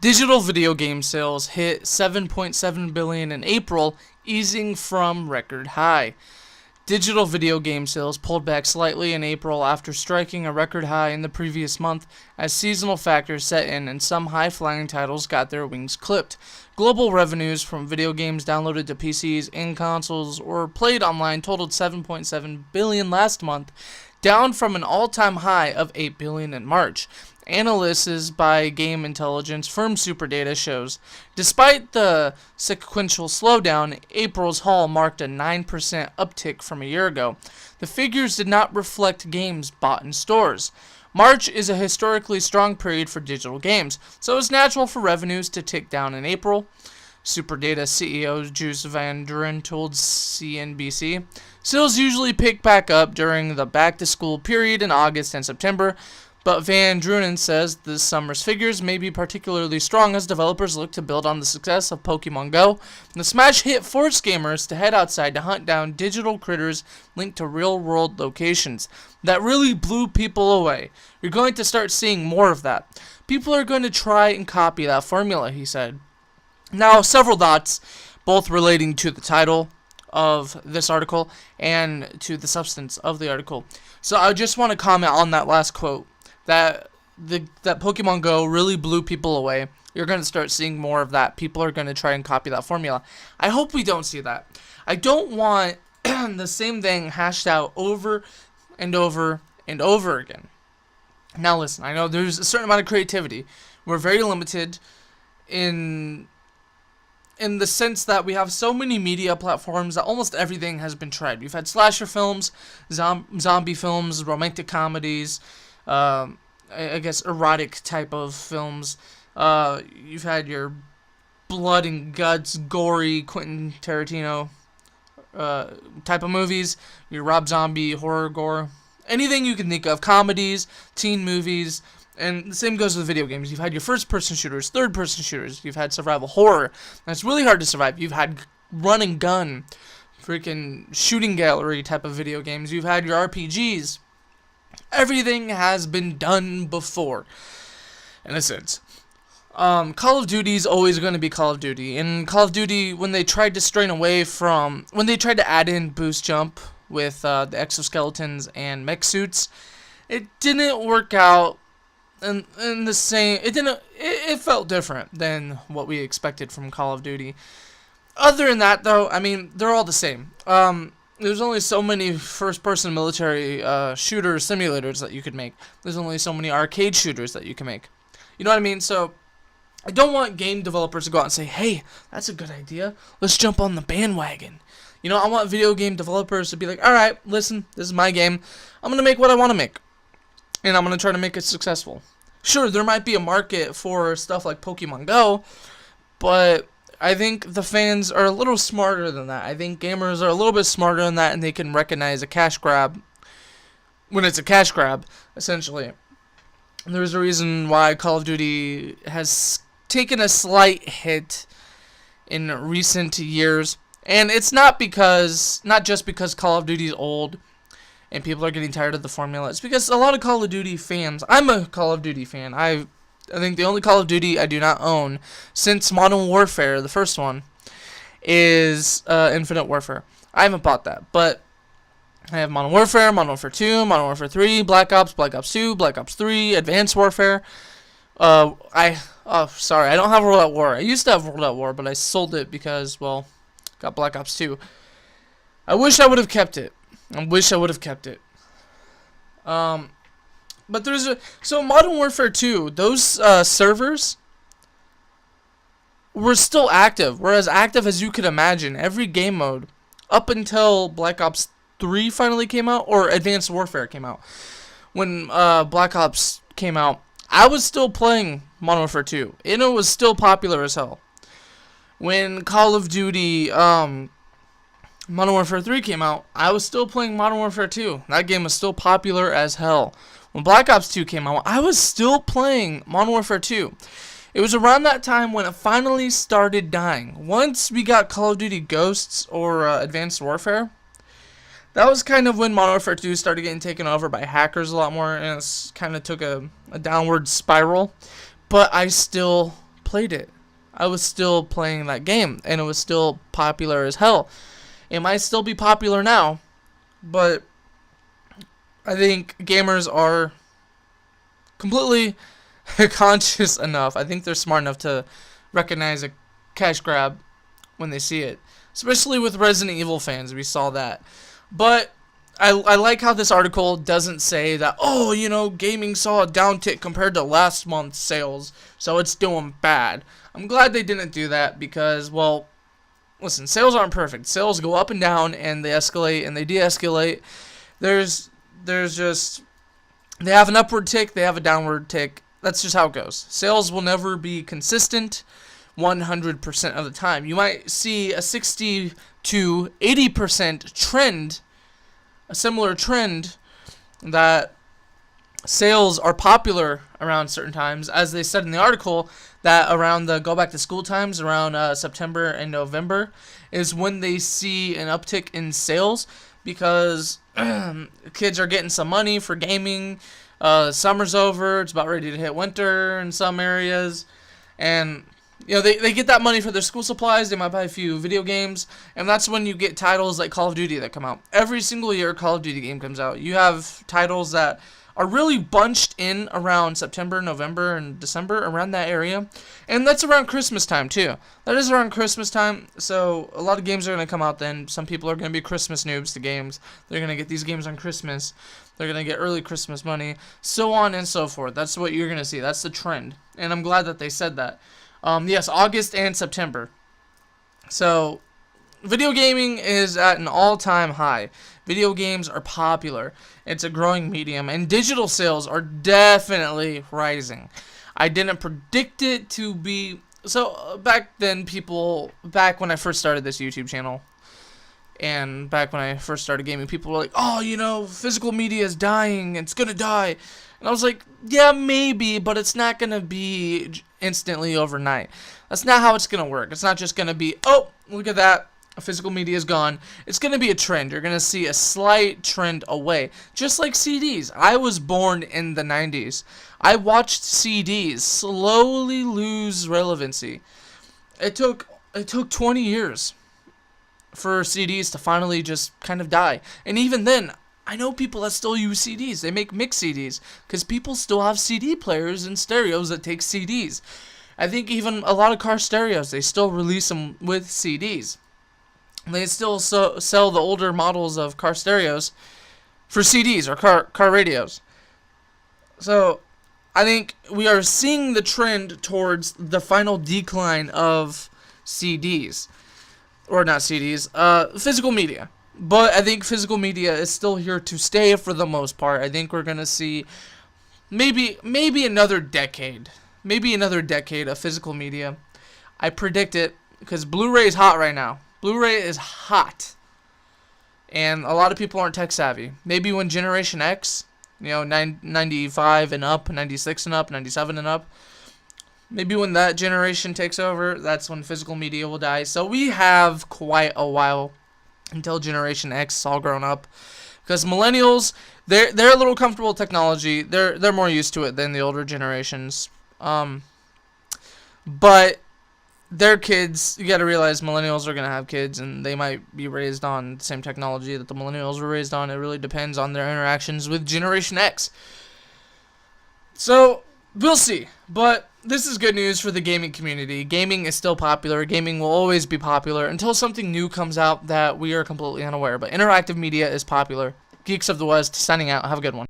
Digital video game sales hit 7.7 billion in April, easing from record high. Digital video game sales pulled back slightly in April after striking a record high in the previous month as seasonal factors set in and some high-flying titles got their wings clipped. Global revenues from video games downloaded to PCs and consoles or played online totaled 7.7 billion last month, down from an all-time high of 8 billion in March. Analysis by game intelligence firm SuperData shows, despite the sequential slowdown, April's haul marked a 9% uptick from a year ago. The figures did not reflect games bought in stores. March is a historically strong period for digital games, so it's natural for revenues to tick down in April. SuperData CEO Joost told CNBC, sales usually pick back up during the back-to-school period in August and September, but Dreunen says this summer's figures may be particularly strong as developers look to build on the success of Pokemon Go. The smash hit forced gamers to head outside to hunt down digital critters linked to real-world locations. That really blew people away. You're going to start seeing more of that. People are going to try and copy that formula, he said. Now, several thoughts, both relating to the title of this article and to the substance of the article. So I just want to comment on that last quote. That Pokemon Go really blew people away. You're going to start seeing more of that. People are going to try and copy that formula. I hope we don't see that. I don't want the same thing hashed out over and over and over again. Now listen, I know there's a certain amount of creativity. We're very limited in the sense that we have so many media platforms that almost everything has been tried. We've had slasher films, zombie films, romantic comedies, I guess erotic type of films. You've had your blood and guts, gory Quentin Tarantino type of movies. Your Rob Zombie, horror, gore, anything you can think of. Comedies, teen movies, and the same goes with video games. You've had your first-person shooters, third-person shooters. You've had survival horror. That's really hard to survive. You've had run and gun, freaking shooting gallery type of video games. You've had your RPGs. Everything has been done before, in a sense. Call of Duty is always going to be Call of Duty. And Call of Duty, when they tried to add in boost jump with the exoskeletons and mech suits, it didn't work out in the same. It felt different than what we expected from Call of Duty. Other than that, though, I mean, they're all the same. There's only so many first-person military shooter simulators that you could make. There's only so many arcade shooters that you can make. You know what I mean? So, I don't want game developers to go out and say, hey, that's a good idea. Let's jump on the bandwagon. You know, I want video game developers to be like, alright, listen, this is my game. I'm going to make what I want to make. And I'm going to try to make it successful. Sure, there might be a market for stuff like Pokemon Go, but I think the fans are a little smarter than that. I think gamers are a little bit smarter than that, and they can recognize a cash grab when it's a cash grab, essentially. And there's a reason why Call of Duty has taken a slight hit in recent years. And it's not just because Call of Duty is old and people are getting tired of the formula. It's because a lot of Call of Duty fans, I'm a Call of Duty fan. I think the only Call of Duty I do not own since Modern Warfare, the first one, is Infinite Warfare. I haven't bought that, but I have Modern Warfare 2, Modern Warfare 3, Black Ops 2, Black Ops 3, Advanced Warfare. I don't have World at War. I used to have World at War, but I sold it because, well, got Black Ops 2. I wish I would have kept it. But so Modern Warfare 2, those servers were still active. Were as active as you could imagine. Every game mode, up until Black Ops 3 finally came out, or Advanced Warfare came out. When Black Ops came out, I was still playing Modern Warfare 2. And it was still popular as hell. When Call of Duty Modern Warfare 3 came out, I was still playing Modern Warfare 2. That game was still popular as hell. When Black Ops 2 came out, I was still playing Modern Warfare 2. It was around that time when it finally started dying. Once we got Call of Duty Ghosts or Advanced Warfare, that was kind of when Modern Warfare 2 started getting taken over by hackers a lot more, and it kind of took a downward spiral. But I still played it. I was still playing that game, and it was still popular as hell. It might still be popular now, but I think gamers are completely conscious enough. I think they're smart enough to recognize a cash grab when they see it. Especially with Resident Evil fans, we saw that. But I like how this article doesn't say that, oh, you know, gaming saw a downtick compared to last month's sales, so it's doing bad. I'm glad they didn't do that because, well, listen, sales aren't perfect. Sales go up and down, and they escalate, and they de-escalate. There's just, they have an upward tick, they have a downward tick. That's just how it goes. Sales will never be consistent 100% of the time. You might see a 60 to 80% trend, a similar trend, that sales are popular around certain times, as they said in the article, that around the go back to school times, around September and November, is when they see an uptick in sales, because kids are getting some money for gaming. Summer's over, it's about ready to hit winter in some areas, and you know, they get that money for their school supplies. They might buy a few video games, and that's when you get titles like Call of Duty that come out. Every single year, Call of Duty game comes out. You have titles that are really bunched in around September, November, and December, around that area. And that's around Christmas time, too. That is around Christmas time, so a lot of games are going to come out then. Some people are going to be Christmas noobs to games. They're going to get these games on Christmas. They're going to get early Christmas money, so on and so forth. That's what you're going to see. That's the trend, and I'm glad that they said that. Yes, August and September. So, video gaming is at an all-time high. Video games are popular. It's a growing medium, and digital sales are definitely rising. I didn't predict it to be... So, back then, back when I first started this YouTube channel, and back when I first started gaming, people were like, oh, you know, physical media is dying, it's gonna die. And I was like, yeah, maybe, but it's not gonna be instantly overnight. That's not how it's gonna work. It's not just gonna be, oh, look at that, physical media is gone. It's gonna be a trend. You're gonna see a slight trend away, just like CDs. I was born in the 90s. I watched CDs slowly lose relevancy. It took 20 years for CDs to finally just kind of die. And even then, I know people that still use CDs. They make mixed CDs because people still have CD players and stereos that take CDs. I think even a lot of car stereos, they still release them with CDs. They still sell the older models of car stereos for CDs or car radios. So I think we are seeing the trend towards the final decline of CDs. Or not CDs, physical media. But I think physical media is still here to stay for the most part. I think we're going to see maybe another decade. Maybe another decade of physical media. I predict it because Blu-ray is hot right now. Blu-ray is hot. And a lot of people aren't tech savvy. Maybe when Generation X, you know, 95 and up, 96 and up, 97 and up, maybe when that generation takes over, that's when physical media will die. So we have quite a while until Generation X is all grown up. Because millennials, they're a little comfortable with technology. They're more used to it than the older generations. But their kids, you got to realize millennials are going to have kids, and they might be raised on the same technology that the millennials were raised on. It really depends on their interactions with Generation X. So we'll see. But this is good news for the gaming community. Gaming is still popular. Gaming will always be popular until something new comes out that we are completely unaware. But interactive media is popular. Geeks of the West signing out. Have a good one.